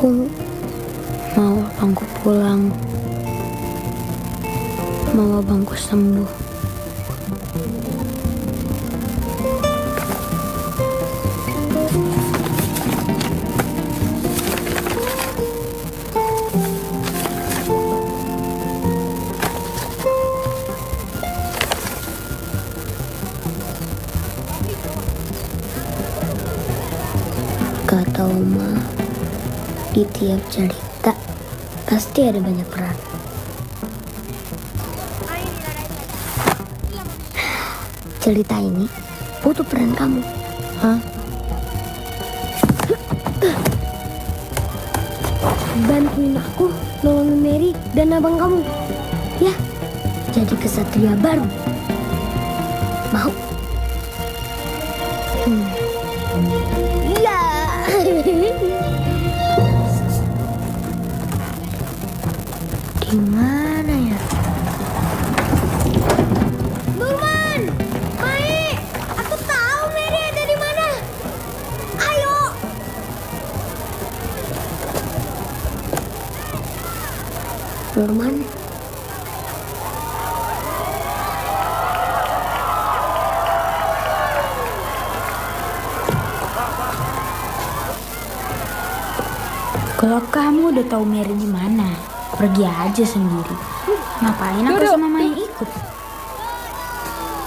Aku mau abangku pulang, mau abangku sembuh. Kata Oma, di tiap cerita pasti ada banyak peran. Cerita ini butuh peran kamu. Hah? Bantuin aku nolongin Mary dan abang kamu. Ya, jadi kesatria baru. Mau? Iya. Gimana ya? Nurman, Mai, aku tahu Mary ada di mana. Ayo. Nurman. Kalau kamu udah tahu Mary di mana, pergi aja sendiri. Ngapain aku sama Maya ikut?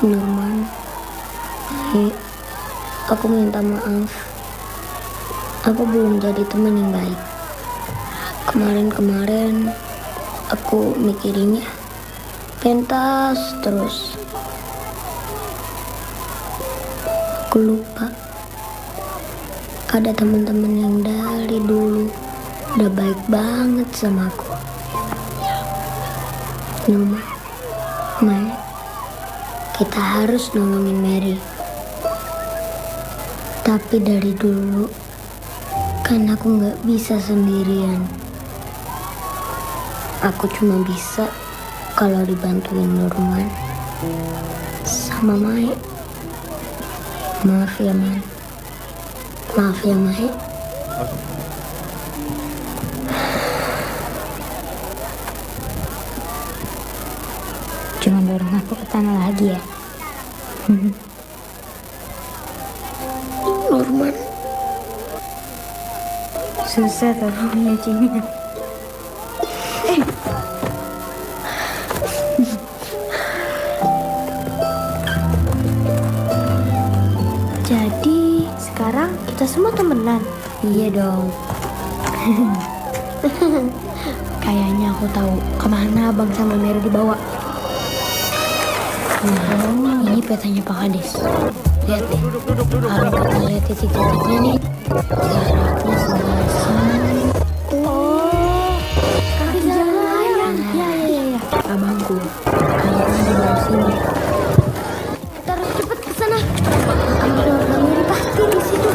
Nurman, Mai, aku minta maaf. Aku belum jadi teman yang baik. Kemarin aku mikirinnya pentas terus. Aku lupa ada teman-teman yang dari dulu udah baik banget sama aku. Nurman, Mai, kita harus nolongin Mary. Tapi dari dulu kan aku gak bisa sendirian. Aku cuma bisa kalau dibantuin Nurman sama Mai. Maaf ya, Man. Maaf ya, Mai. Jangan dorong aku ke tanah lagi ya. Nurman, Susah tapi nyucinya. jadi sekarang kita semua temenan? Iya dong. Kayaknya aku tahu kemana abang sama Mary dibawa. Nah, ini petanya Pak Kades. Lihat deh, kalau kita lihat titik-titiknya nih, jaraknya sebelah sini. Oh, kaki jalan layang. Ya. Abangku, kayaknya di bawah sini. Kita harus cepet ke sana. Keluarga Mary pasti di situ.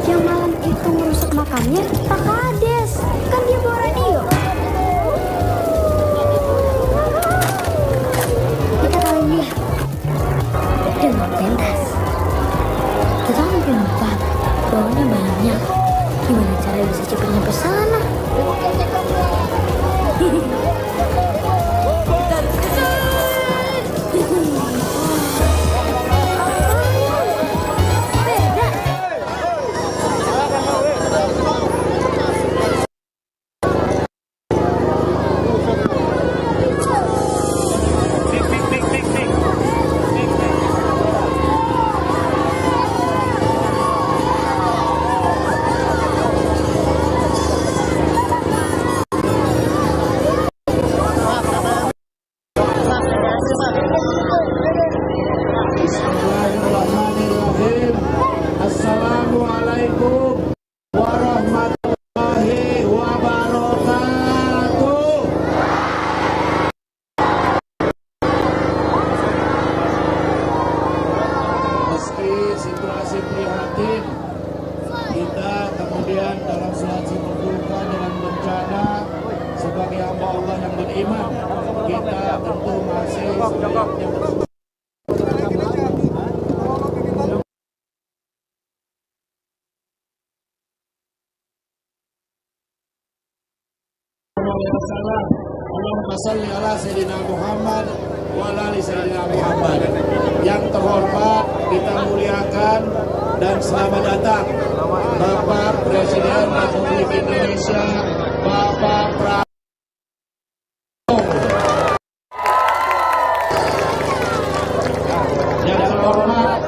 Yang malam itu merusak makamnya Pak Kades. Kan dia bawa radio. Kita kalian dia dengan pentas. Kita mungkin lupa bawahnya banyak. Gimana cara bisa cepet nyampe sana? Bismillahirrahmanirrahim. Assalamualaikum warahmatullahi wabarakatuh. Meski situasi prihatin, kita kemudian dalam sholat subuh duka dengan bencana sebagai hamba Allah yang beriman, kita tentu masih sebaiknya alaihi wasallam. Allahumma shalli ala sayyidina Muhammad wa ala ali sayyidina Muhammad. Yang terhormat, kita muliakan dan selamat datang Bapak Presiden Republik Indonesia, Bapak Prabowo. Yang terhormat,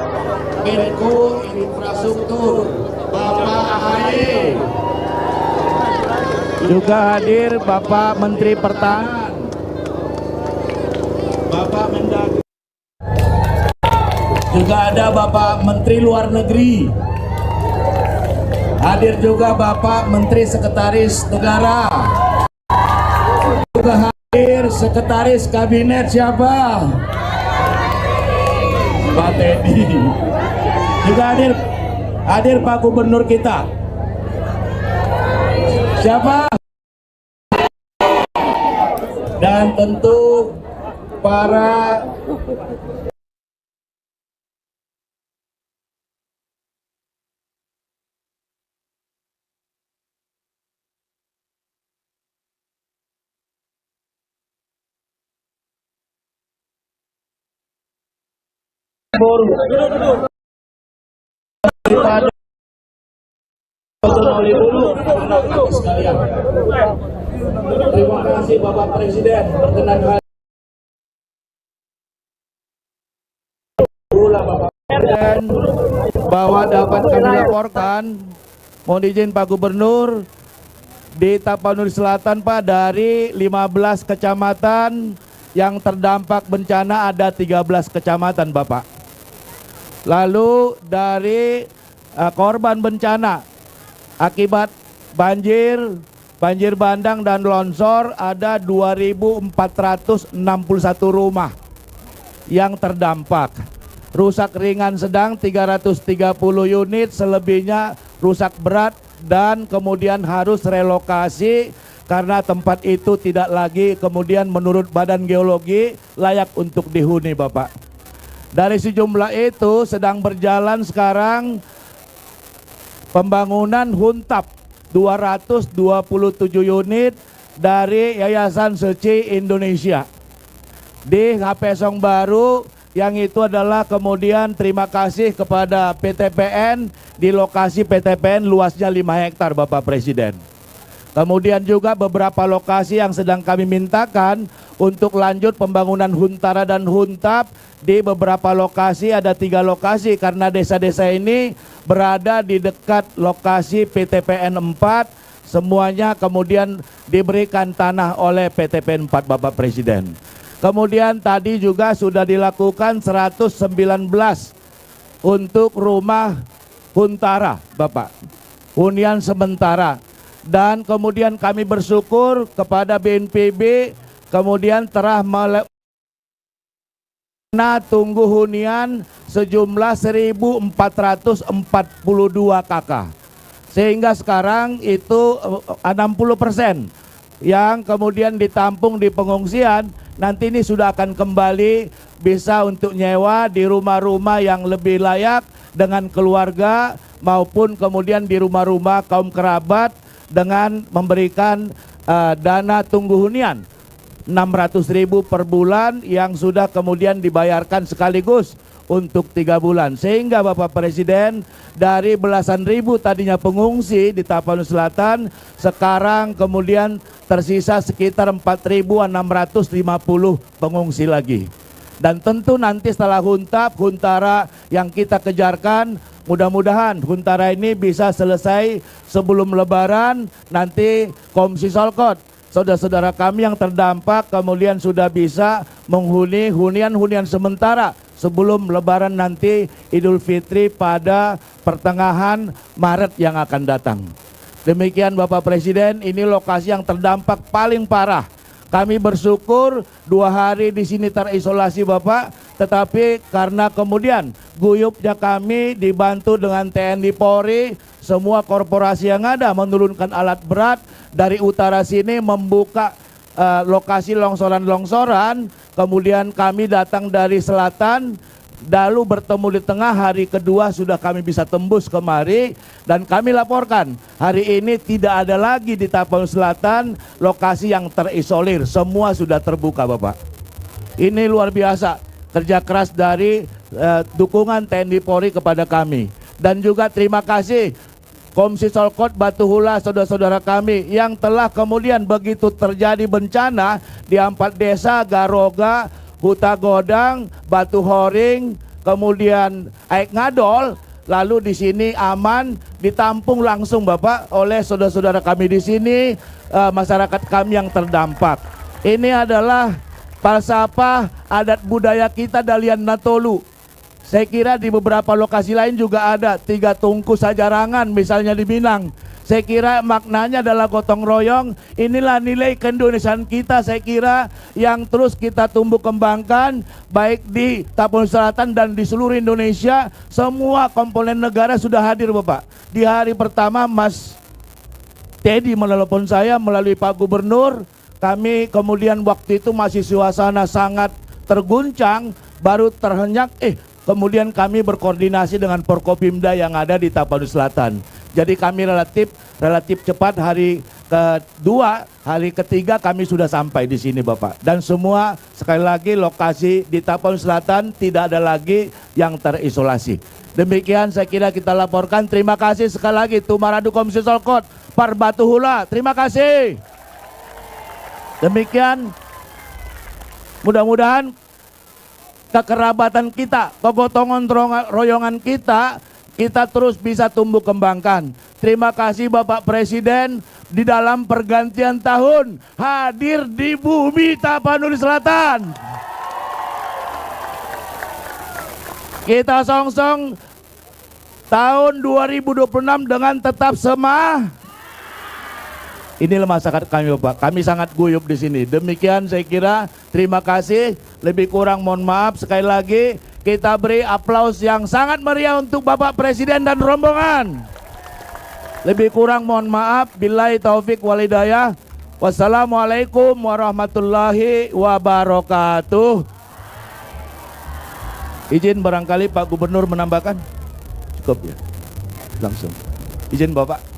Menko Infrastruktur, Bapak AHY. Juga hadir Bapak Menteri Pertahanan, Bapak Mendagri. Juga ada Bapak Menteri Luar Negeri. Hadir juga Bapak Menteri Sekretaris Negara. Juga hadir Sekretaris Kabinet siapa? Pak Teddy. Juga hadir Pak Gubernur kita. Siapa? Dan tentu para daripada sekalian. Terima kasih Bapak Presiden berkenan hadir. Bapak Presiden, bahwa dapat kami laporkan, mohon izin Pak Gubernur, di Tapanuli Selatan Pak, dari 15 kecamatan yang terdampak bencana ada 13 kecamatan Bapak. Lalu dari korban bencana akibat banjir bandang dan longsor ada 2.461 rumah yang terdampak. Rusak ringan sedang 330 unit, selebihnya rusak berat dan kemudian harus relokasi karena tempat itu tidak lagi kemudian menurut Badan Geologi layak untuk dihuni Bapak. Dari sejumlah itu sedang berjalan sekarang pembangunan Huntap 227 unit dari Yayasan Suci Indonesia di HP Song Baru, yang itu adalah kemudian terima kasih kepada PTPN di lokasi PTPN luasnya 5 hektar Bapak Presiden. Kemudian juga beberapa lokasi yang sedang kami mintakan untuk lanjut pembangunan Huntara dan Huntap di beberapa lokasi, ada 3 lokasi karena desa-desa ini berada di dekat lokasi PTPN 4, semuanya kemudian diberikan tanah oleh PTPN 4 Bapak Presiden. Kemudian tadi juga sudah dilakukan 119 untuk rumah Huntara Bapak, hunian sementara. Dan kemudian kami bersyukur kepada BNPB kemudian telah tunggu hunian sejumlah 1.442 kakak. Sehingga sekarang itu 60% yang kemudian ditampung di pengungsian, nanti ini sudah akan kembali bisa untuk nyewa di rumah-rumah yang lebih layak dengan keluarga maupun kemudian di rumah-rumah kaum kerabat dengan memberikan dana tunggu hunian 600.000 per bulan yang sudah kemudian dibayarkan sekaligus untuk 3 bulan. Sehingga Bapak Presiden, dari belasan ribu tadinya pengungsi di Tapanuli Selatan, sekarang kemudian tersisa sekitar 4.650 pengungsi lagi. Dan tentu nanti setelah Huntap, Huntara yang kita kejarkan, mudah-mudahan Huntara ini bisa selesai sebelum Lebaran. Nanti Komsi Solkot, saudara-saudara kami yang terdampak kemudian sudah bisa menghuni hunian sementara sebelum Lebaran nanti Idul Fitri pada pertengahan Maret yang akan datang. Demikian Bapak Presiden, ini lokasi yang terdampak paling parah. Kami bersyukur 2 hari di sini terisolasi Bapak, tetapi karena kemudian guyupnya kami dibantu dengan TNI Polri, semua korporasi yang ada menurunkan alat berat dari utara sini membuka lokasi longsoran-longsoran, kemudian kami datang dari selatan lalu bertemu di tengah. Hari kedua sudah kami bisa tembus kemari dan kami laporkan hari ini tidak ada lagi di Tapanuli Selatan lokasi yang terisolir, semua sudah terbuka Bapak. Ini luar biasa kerja keras dari dukungan TNI Polri kepada kami. Dan juga terima kasih Komisi Solkot Batu Hula, saudara-saudara kami yang telah kemudian begitu terjadi bencana di 4 desa Garoga, Huta Godang, Batu Horing, kemudian Aik Ngadol, lalu di sini aman ditampung langsung Bapak oleh saudara-saudara kami di sini, masyarakat kami yang terdampak. Ini adalah falsafah adat budaya kita Dalian Natolu. Saya kira di beberapa lokasi lain juga ada 3 tungku sajarangan misalnya di Minang. Saya kira maknanya adalah gotong royong. Inilah nilai keindonesiaan kita, saya kira yang terus kita tumbuh kembangkan baik di Tapanuli Selatan dan di seluruh Indonesia. Semua komponen negara sudah hadir Bapak. Di hari pertama Mas Teddy menelepon saya melalui Pak Gubernur. Kami kemudian waktu itu masih suasana sangat terguncang, baru terhenyak kemudian kami berkoordinasi dengan Forkopimda yang ada di Tapanuli Selatan. Jadi kami relatif cepat, hari kedua, hari ketiga kami sudah sampai di sini Bapak. Dan semua sekali lagi lokasi di Tapanuli Selatan tidak ada lagi yang terisolasi. Demikian saya kira kita laporkan. Terima kasih sekali lagi Tumaradu Komisi Solkot Par Batu Hula. Terima kasih. Demikian mudah-mudahan kekerabatan kita, kegotongan royongan kita terus bisa tumbuh kembangkan. Terima kasih Bapak Presiden di dalam pergantian tahun hadir di bumi Tapanuli Selatan. Kita songsong tahun 2026 dengan tetap semangat. Inilah masyarakat kami Bapak, kami sangat guyup di sini. Demikian saya kira, terima kasih. Lebih kurang mohon maaf. Sekali lagi kita beri aplaus yang sangat meriah untuk Bapak Presiden dan rombongan. Lebih kurang mohon maaf. Billahi taufik wal hidayah. Wassalamualaikum warahmatullahi wabarakatuh. Izin barangkali Pak Gubernur menambahkan. Cukup ya, langsung. Izin Bapak.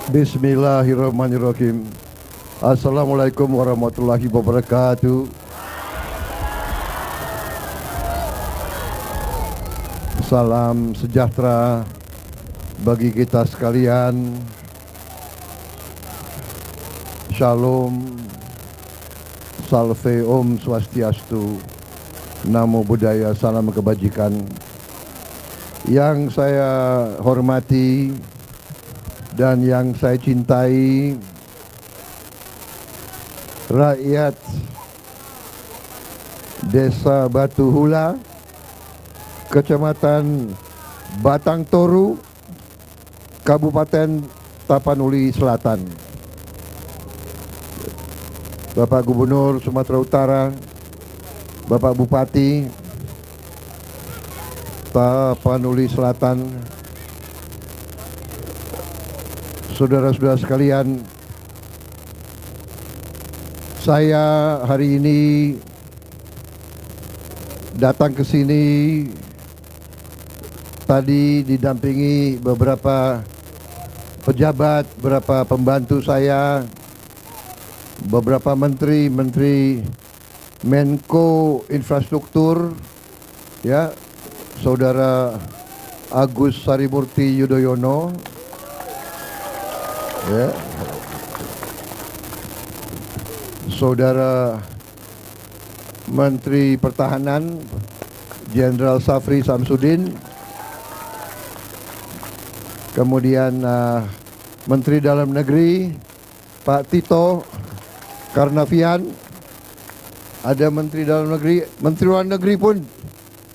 Bismillahirrahmanirrahim. Assalamualaikum warahmatullahi wabarakatuh. Salam sejahtera bagi kita sekalian. Shalom, salve, om swastiastu, namo buddhaya, salam kebajikan. Yang saya hormati dan yang saya cintai rakyat Desa Batu Hula, Kecamatan Batang Toru, Kabupaten Tapanuli Selatan. Bapak Gubernur Sumatera Utara, Bapak Bupati Tapanuli Selatan, saudara-saudara sekalian, saya hari ini datang ke sini tadi didampingi beberapa pejabat, beberapa pembantu saya, beberapa menteri Menko Infrastruktur, ya, Saudara Agus Harimurti Yudhoyono, ya, Saudara Menteri Pertahanan Jenderal Safri Samsudin, kemudian Menteri Dalam Negeri Pak Tito Karnavian, ada Menteri Dalam Negeri, Menteri Luar Negeri pun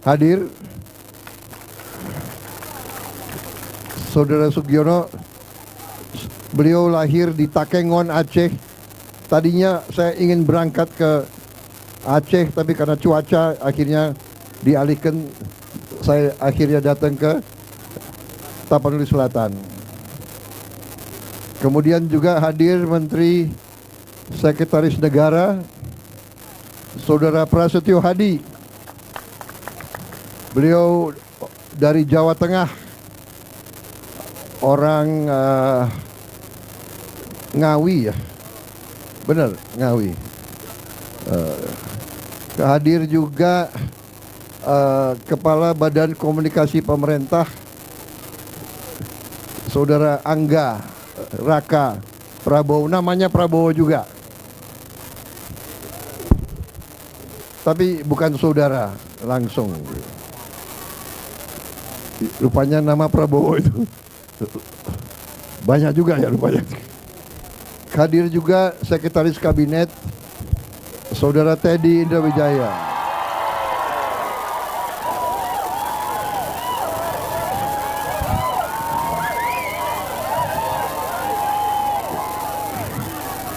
hadir. Saudara Sugiono, beliau lahir di Takengon, Aceh. Tadinya saya ingin berangkat ke Aceh, tapi karena cuaca akhirnya dialihkan. Saya akhirnya datang ke Tapanuli Selatan. Kemudian juga hadir Menteri Sekretaris Negara, Saudara Prasetyo Hadi. Beliau dari Jawa Tengah, orang Ngawi ya, benar Ngawi. Hadir juga Kepala Badan Komunikasi Pemerintah, Saudara Angga Raka Prabowo, namanya Prabowo juga, tapi bukan saudara langsung. Rupanya nama Prabowo itu banyak juga ya rupanya. Hadir juga Sekretaris Kabinet, Saudara Teddy Indrawijaya.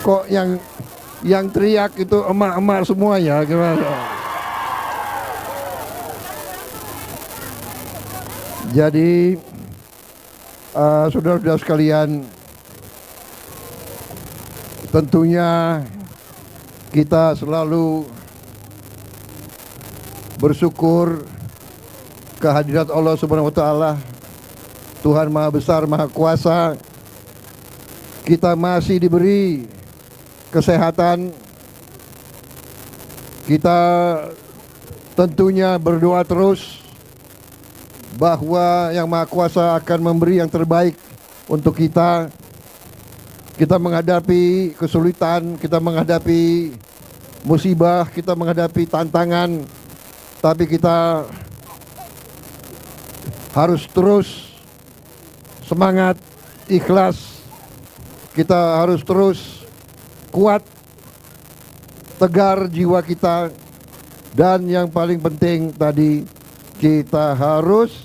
Kok yang teriak itu emak-emak semua ya, gimana? Jadi saudara-saudara sekalian, tentunya kita selalu bersyukur kehadirat Allah Subhanahu wa taala, Tuhan Maha Besar, Maha Kuasa. Kita masih diberi kesehatan. Kita tentunya berdoa terus bahwa Yang Maha Kuasa akan memberi yang terbaik untuk kita. Kita menghadapi kesulitan, kita menghadapi musibah, kita menghadapi tantangan, tapi kita harus terus semangat, ikhlas. Kita harus terus kuat, tegar jiwa kita, dan yang paling penting tadi, kita harus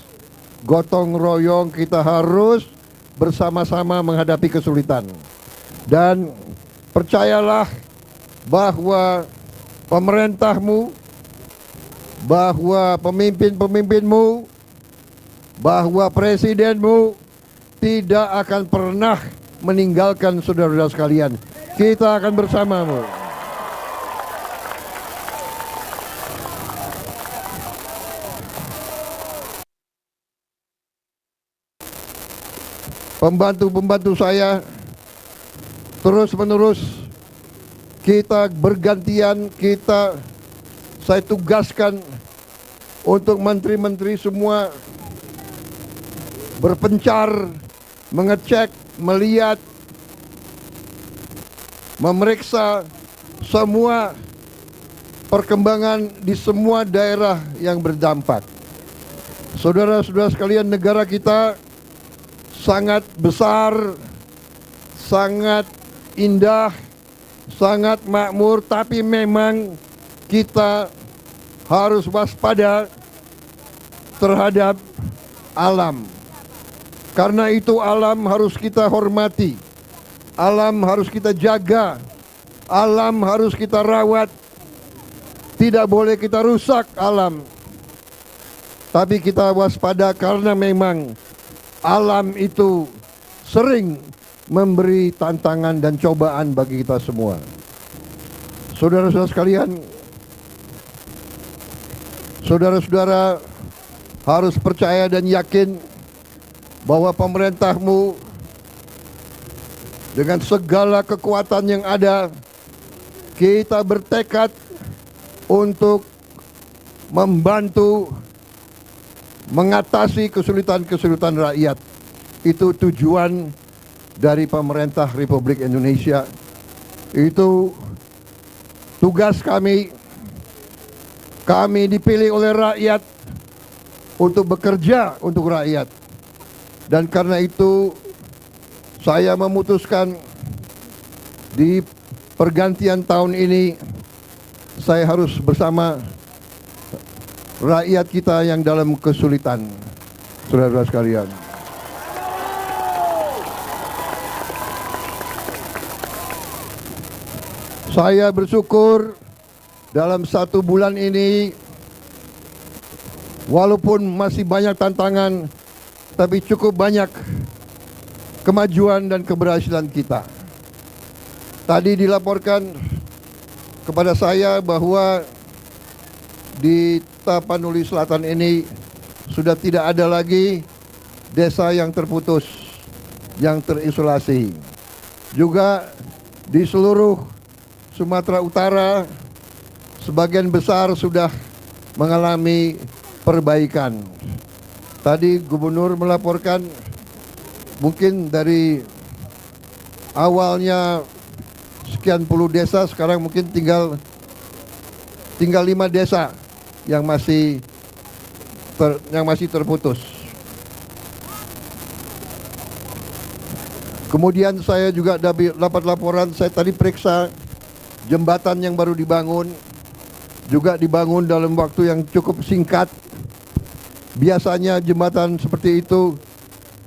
gotong royong, kita harus bersama-sama menghadapi kesulitan. Dan percayalah bahwa pemerintahmu, bahwa pemimpin-pemimpinmu, bahwa presidenmu tidak akan pernah meninggalkan saudara-saudara sekalian. Kita akan bersamamu. Pembantu-pembantu saya terus menerus kita bergantian, saya tugaskan untuk menteri-menteri semua berpencar, mengecek, melihat, memeriksa semua perkembangan di semua daerah yang berdampak. Saudara-saudara sekalian, negara kita sangat besar, sangat indah, sangat makmur, tapi memang kita harus waspada terhadap alam. Karena itu alam harus kita hormati, alam harus kita jaga, alam harus kita rawat. Tidak boleh kita rusak alam, tapi kita waspada karena memang alam itu sering memberi tantangan dan cobaan bagi kita semua. Saudara-saudara sekalian, saudara-saudara harus percaya dan yakin bahwa pemerintahmu dengan segala kekuatan yang ada, kita bertekad untuk membantu mengatasi kesulitan-kesulitan rakyat. Itu tujuan dari pemerintah Republik Indonesia. Itu tugas kami. Kami dipilih oleh rakyat untuk bekerja untuk rakyat. Dan karena itu saya memutuskan di pergantian tahun ini saya harus bersama rakyat kita yang dalam kesulitan. Saudara-saudara sekalian, Saya bersyukur dalam 1 bulan ini, walaupun masih banyak tantangan, tapi cukup banyak kemajuan dan keberhasilan kita. Tadi dilaporkan kepada saya bahwa di Tapanuli Selatan ini sudah tidak ada lagi desa yang terputus, yang terisolasi. Juga di seluruh Sumatera Utara, sebagian besar sudah mengalami perbaikan. Tadi Gubernur melaporkan mungkin dari awalnya sekian puluh desa, sekarang mungkin tinggal 5 desa yang masih terputus. Kemudian saya juga dapat laporan, saya tadi periksa jembatan yang baru dibangun, juga dibangun dalam waktu yang cukup singkat. Biasanya jembatan seperti itu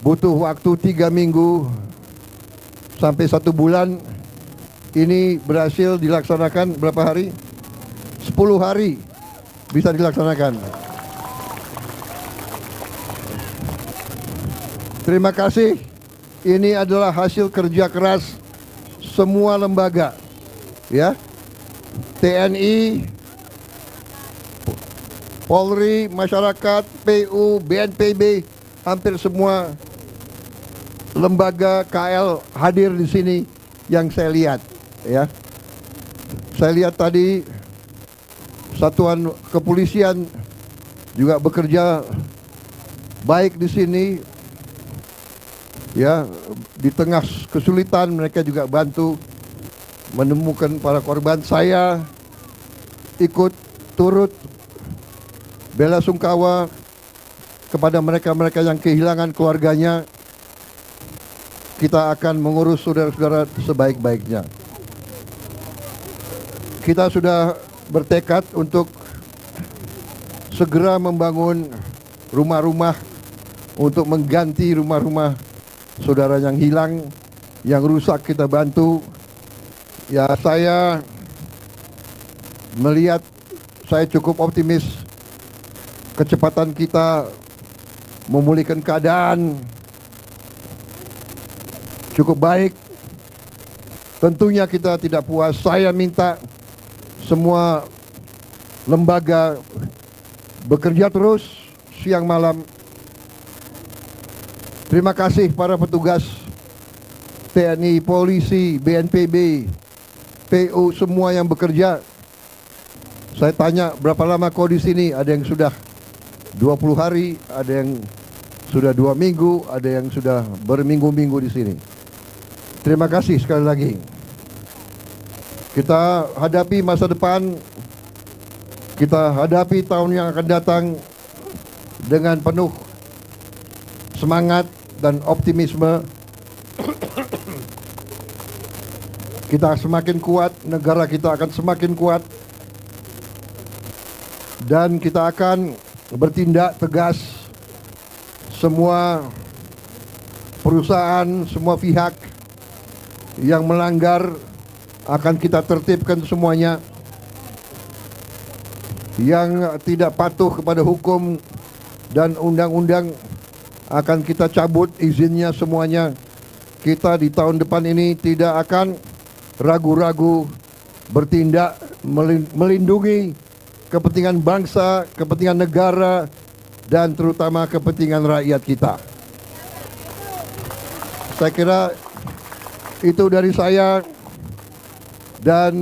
butuh waktu 3 minggu sampai 1 bulan. Ini berhasil dilaksanakan berapa hari? 10 hari bisa dilaksanakan. Terima kasih. Ini adalah hasil kerja keras semua lembaga, ya, TNI, Polri, masyarakat, PU, BNPB, hampir semua lembaga KL hadir di sini yang saya lihat, ya. Saya lihat tadi satuan kepolisian juga bekerja baik di sini. Ya, di tengah kesulitan mereka juga bantu menemukan para korban. Saya ikut turut bela sungkawa kepada mereka-mereka yang kehilangan keluarganya. Kita akan mengurus saudara-saudara sebaik-baiknya. Kita sudah bertekad untuk segera membangun rumah-rumah untuk mengganti rumah-rumah saudara yang hilang, yang rusak kita bantu. Ya, saya melihat, saya cukup optimis kecepatan kita memulihkan keadaan cukup baik. Tentunya kita tidak puas. Saya minta semua lembaga bekerja terus siang malam. Terima kasih para petugas TNI, polisi, BNPB, PU, semua yang bekerja. Saya tanya berapa lama kau di sini? Ada yang sudah 20 hari, ada yang sudah 2 minggu, ada yang sudah berminggu-minggu di sini. Terima kasih sekali lagi. Kita hadapi masa depan, kita hadapi tahun yang akan datang dengan penuh semangat dan optimisme. Kita semakin kuat, negara kita akan semakin kuat, dan kita akan bertindak tegas. Semua perusahaan, semua pihak yang melanggar akan kita tertibkan semuanya. Yang tidak patuh kepada hukum dan undang-undang akan kita cabut izinnya semuanya. Kita di tahun depan ini tidak akan ragu-ragu bertindak melindungi kepentingan bangsa, kepentingan negara, dan terutama kepentingan rakyat kita. Saya kira itu dari saya, dan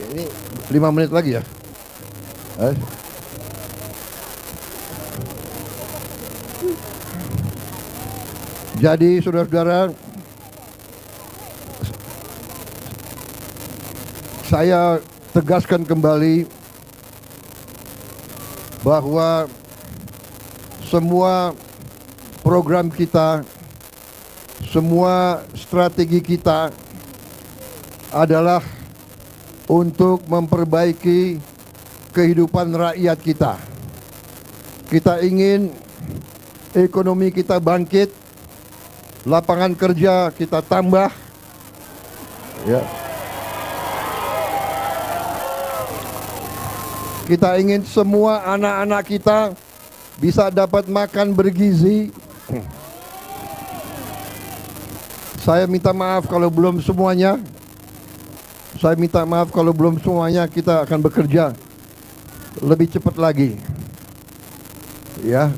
ini 5 menit lagi ya. Jadi saudara-saudara, saya tegaskan kembali bahwa semua program kita, semua strategi kita adalah untuk memperbaiki kehidupan rakyat kita. Kita ingin ekonomi kita bangkit, lapangan kerja kita tambah, Ya. Kita ingin semua anak-anak kita bisa dapat makan bergizi. Saya minta maaf kalau belum semuanya. Saya minta maaf kalau belum semuanya. Kita akan bekerja lebih cepat lagi. Ya.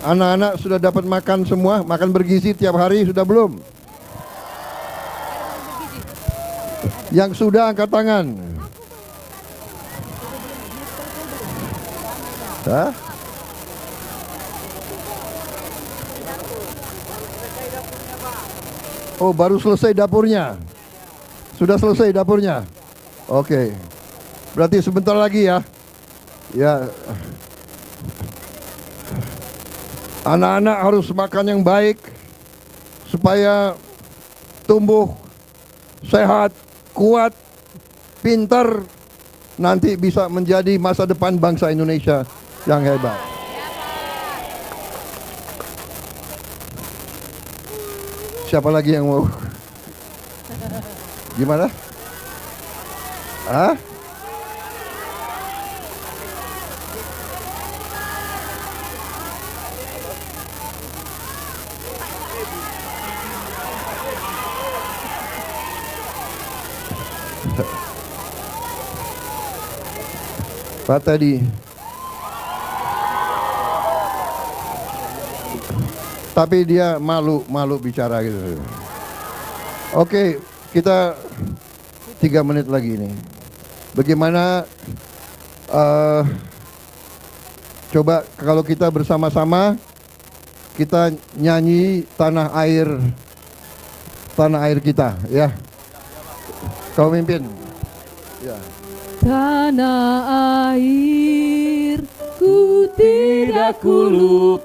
Anak-anak sudah dapat makan semua, makan bergizi tiap hari sudah belum? Yang sudah angkat tangan. Hah? Oh, baru selesai dapurnya. Sudah selesai dapurnya. Oke. Berarti sebentar lagi ya. Ya. Anak-anak harus makan yang baik supaya tumbuh sehat, kuat, pintar, nanti bisa menjadi masa depan bangsa Indonesia yang hebat. Siapa lagi yang mau? Gimana? Hah? Pak tadi. Tapi dia malu bicara gitu. Oke, kita 3 menit lagi ini. Bagaimana coba kalau kita bersama-sama kita nyanyi tanah air kita, ya. Kau mimpin. Ya. Tanah air ku tidak kulupakan,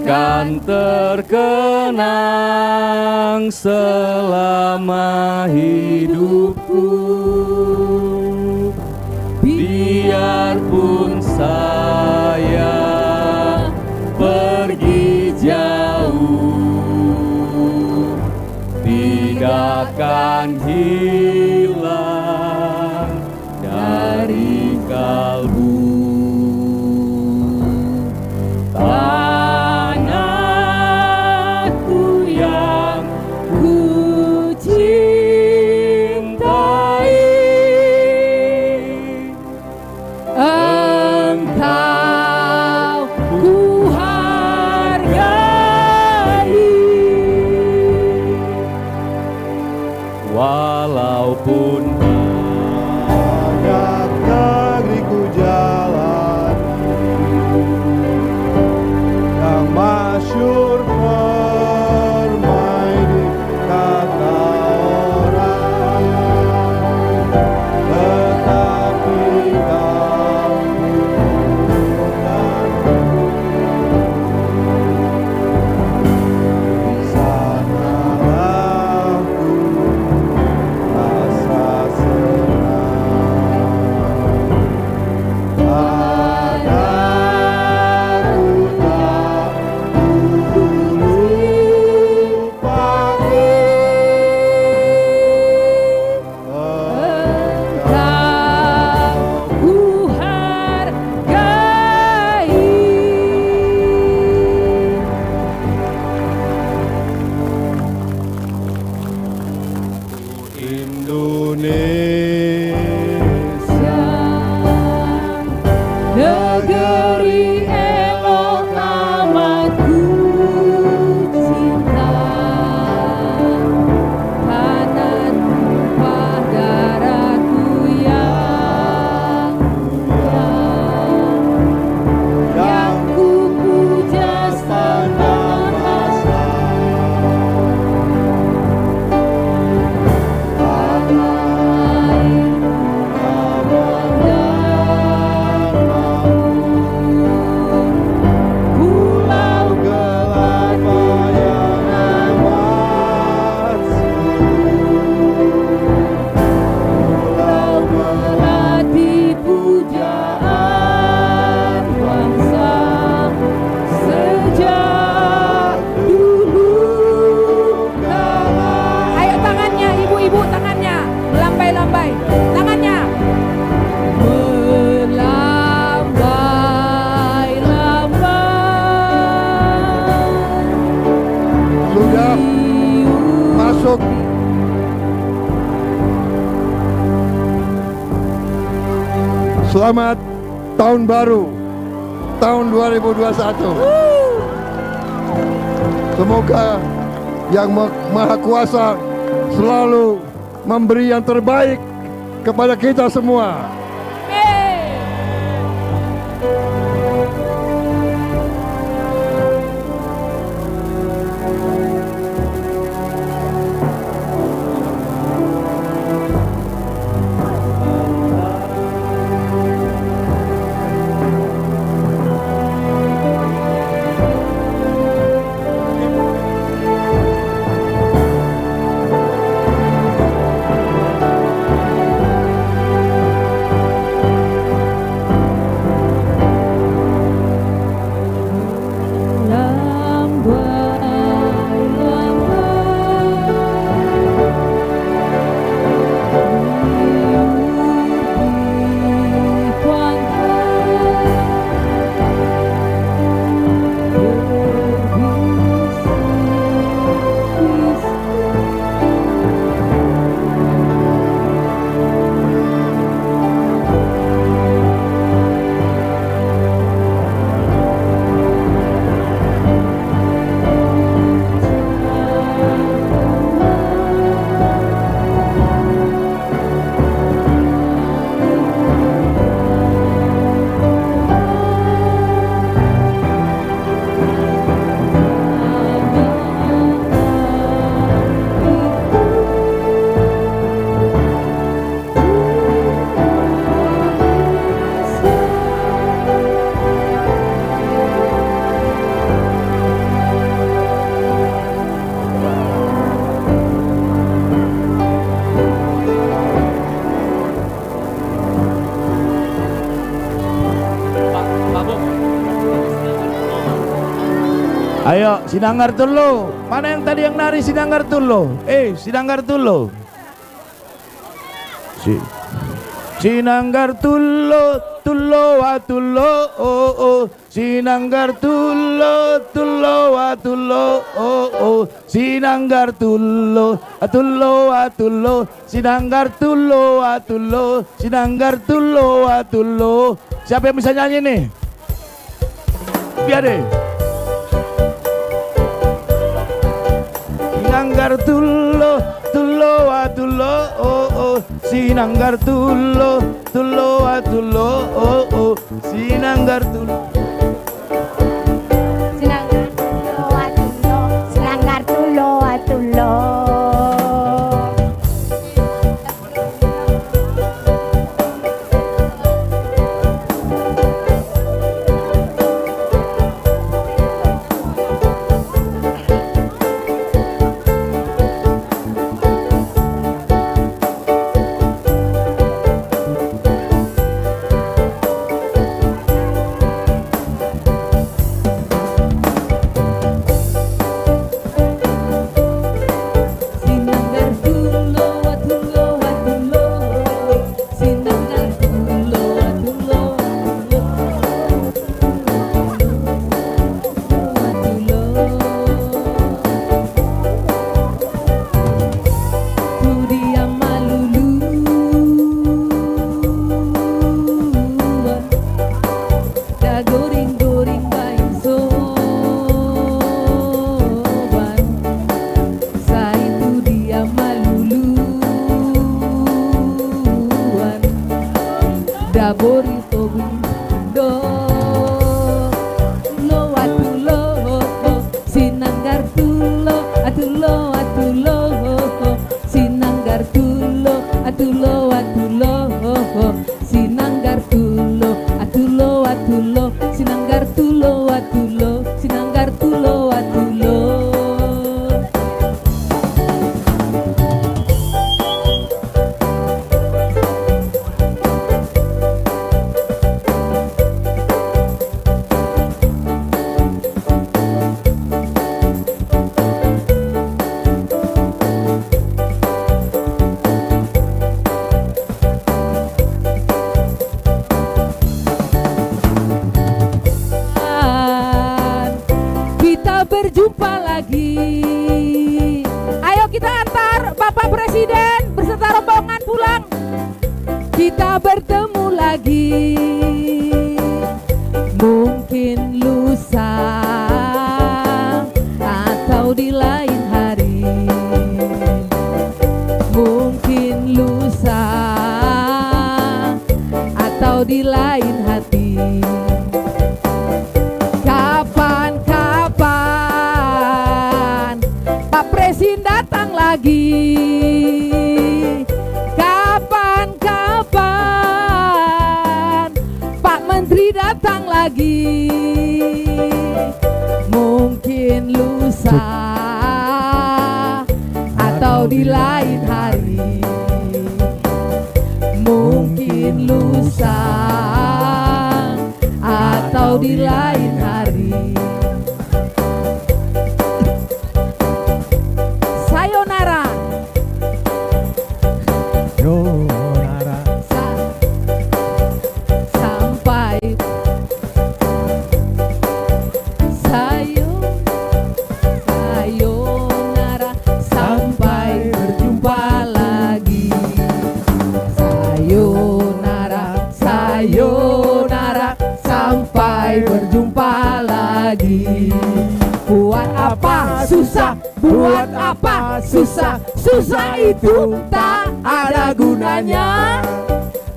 kan terkenang selama hidupku. Biarpun saya pergi jauh, tidak akan hilang dari kalbu. Tanahku yang ku cintai, engkau ku hargai. Walaupun banyak negeri ku jalani, yang masyhur permai di kata orang, tetapi kau bukan. Di sanalah ku rasa senang. Padaku tak kulupakan, engkau ku hargai. Indonesia, negeri elok amat ku cinta, karena tumpah darahku yang mulia, yang ku puja sepanjang masa. Tanah masuk selamat tahun baru tahun 2021. Semoga Yang Maha Kuasa selalu memberi yang terbaik kepada kita semua. Ayo, Sinanggar Tulo. Mana yang tadi yang nari Sinanggar Tulo? Sinanggar Tulo. Sinanggar Tulo, Tulo wa Tulo, oh oh. Sinanggar Tulo, Tulo wa Tulo, oh oh. Sinanggar Tulo, Tulo wa Tulo. Sinanggar Tulo wa Tulo. Sinanggar Tulo wa Tulo. Siapa yang bisa nyanyi nih? Biar deh. Sinanggar Tulo, Tulo wa Tulo, oh oh. Sinanggar Tulo, Tulo wa Tulo, oh oh. Sinanggar Tulo. Sinanggar Tulo wa Tulo, Sinanggar Tulo wa Tulo. Presiden beserta rombongan pulang. Kita bertemu lagi. Mungkin lusa atau di lain hari. Mungkin lusa atau di lain hati. Kapan-kapan Pak Presiden datang lagi. Kapan-kapan Pak Menteri datang lagi. Mungkin lusa atau di lain hari. Mungkin lusa atau di lain hari. Sayonara. Sampai sayonara sampai berjumpa lagi. Sayonara sampai berjumpa lagi. Buat apa susah, buat apa susah, susah itu tak ada gunanya.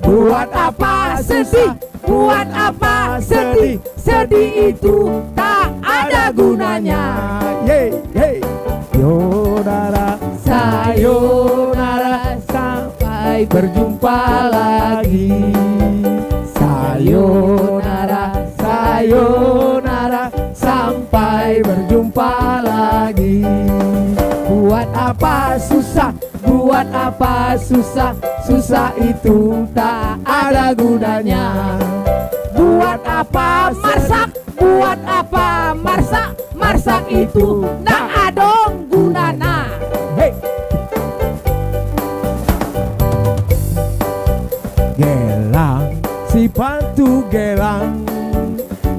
Buat apa sedih, buat apa sedih, sedih itu tak ada gunanya. Sayonara sampai berjumpa lagi. Sayonara sampai berjumpa lagi. Buat apa susah, buat apa susah, susah itu tak ada gunanya. Buat apa marsak, buat apa marsak, marsak itu tak ada gunanya. Gelang si pantu gelang,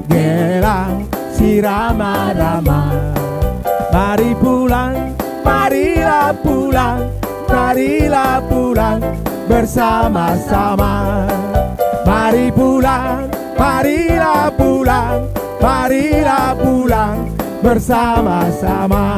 gelang si rama-rama. Mari pulang, marilah pulang, marilah pulang bersama-sama. Mari pulang, marilah pulang, marilah pulang bersama-sama.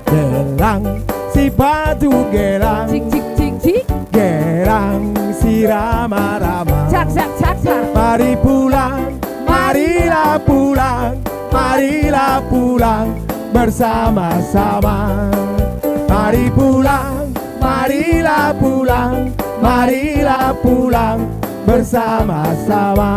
Gelang si pantu gelang, Cik cik cik cik, gelang si rama-rama. cak cak cak cak. Mari pulang, marilah pulang, marilah pulang bersama-sama. Mari pulang, marilah pulang, marilah pulang bersama-sama.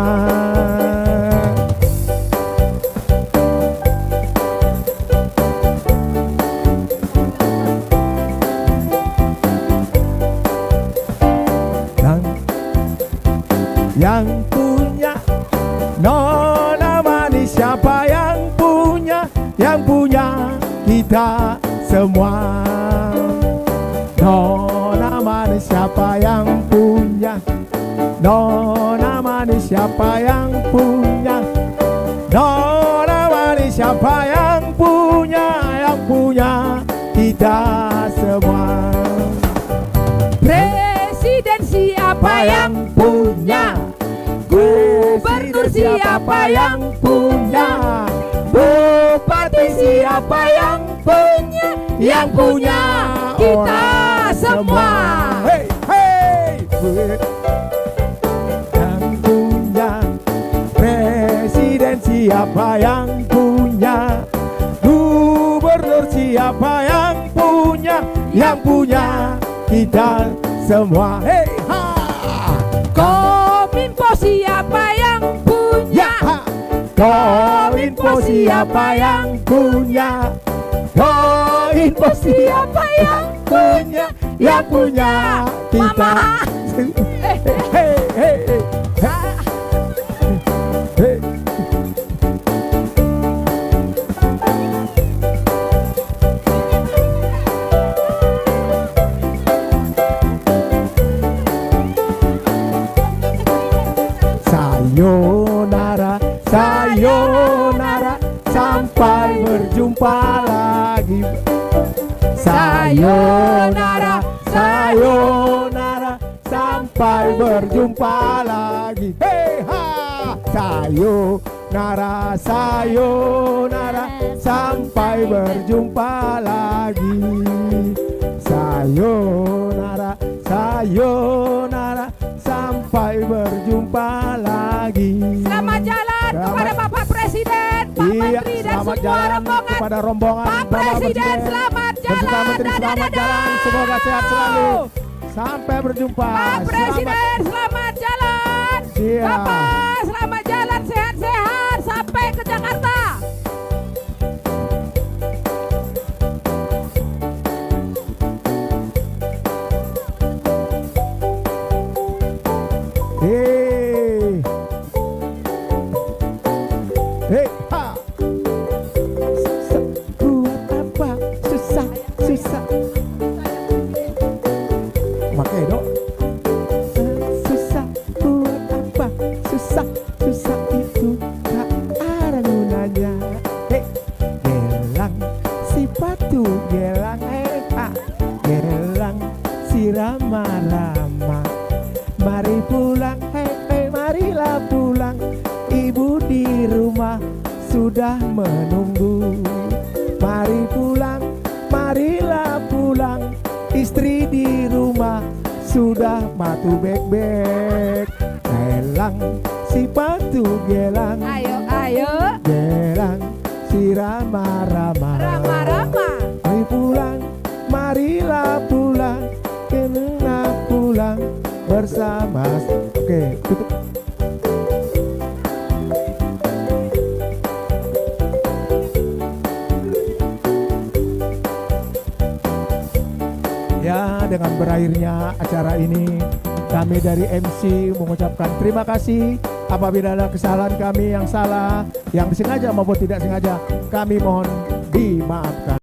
Yang punya nona manis siapa yang punya? Yang punya kita semua. Nona manis siapa yang punya? Nona manis siapa yang punya? Nona manis siapa yang punya? Yang punya kita semua. Presiden siapa yang punya? Gubernur siapa yang punya? Bupati siapa yang punya? Yang punya kita semua. Hey, hey. Yang punya presiden siapa yang punya? Gubernur siapa yang punya? Yang punya kita semua. Hey, ha. Kominfo siapa yang punya? Kominfo siapa yang punya? Kominfo siapa yang punya? Yang punya kita. Mama. Hey, hey, hey, hey. Hey. Sayonara, sayonara, sampai berjumpa lagi. Sayonara, sayonara, sampai berjumpa lagi. Hei ha, sayonara, sayonara, sampai berjumpa lagi. Sayonara, sayonara, sampai berjumpa lagi. Selamat jalan kepada Bapak Presiden, Pak Menteri dan selamat semua jalan rombongan. kepada rombongan Pak Presiden selamat beserta jalan. Menteri selamat jalan, semoga sehat selalu. Sampai berjumpa. Pak Presiden selamat jalan. Siap. Bapak selamat jalan, sehat-sehat sampai ke Jakarta. Hei, hei, ha. Susah buat apa? Susah, susah. Pakai dok. Susah buat apa? Susah, susah itu tak ada gunanya. Hei, gelang si patu, gelang ha. Gelang si rama-rama. Mari pulang, hei, hei, marilah pulang. Ibu di rumah sudah menunggu. Mari pulang, marilah pulang. Istri di rumah sudah matu bek-bek. Gelang si patu, gelang. Ayo, ayo, Gelang si rama-rama. Rama-Rama. Mari pulang, marilah pulang. Kena pulang bersama. Oke, tutup. Ya, dengan berakhirnya acara ini, kami dari MC mengucapkan terima kasih. Apabila ada kesalahan kami yang salah, yang disengaja maupun tidak sengaja, kami mohon dimaafkan.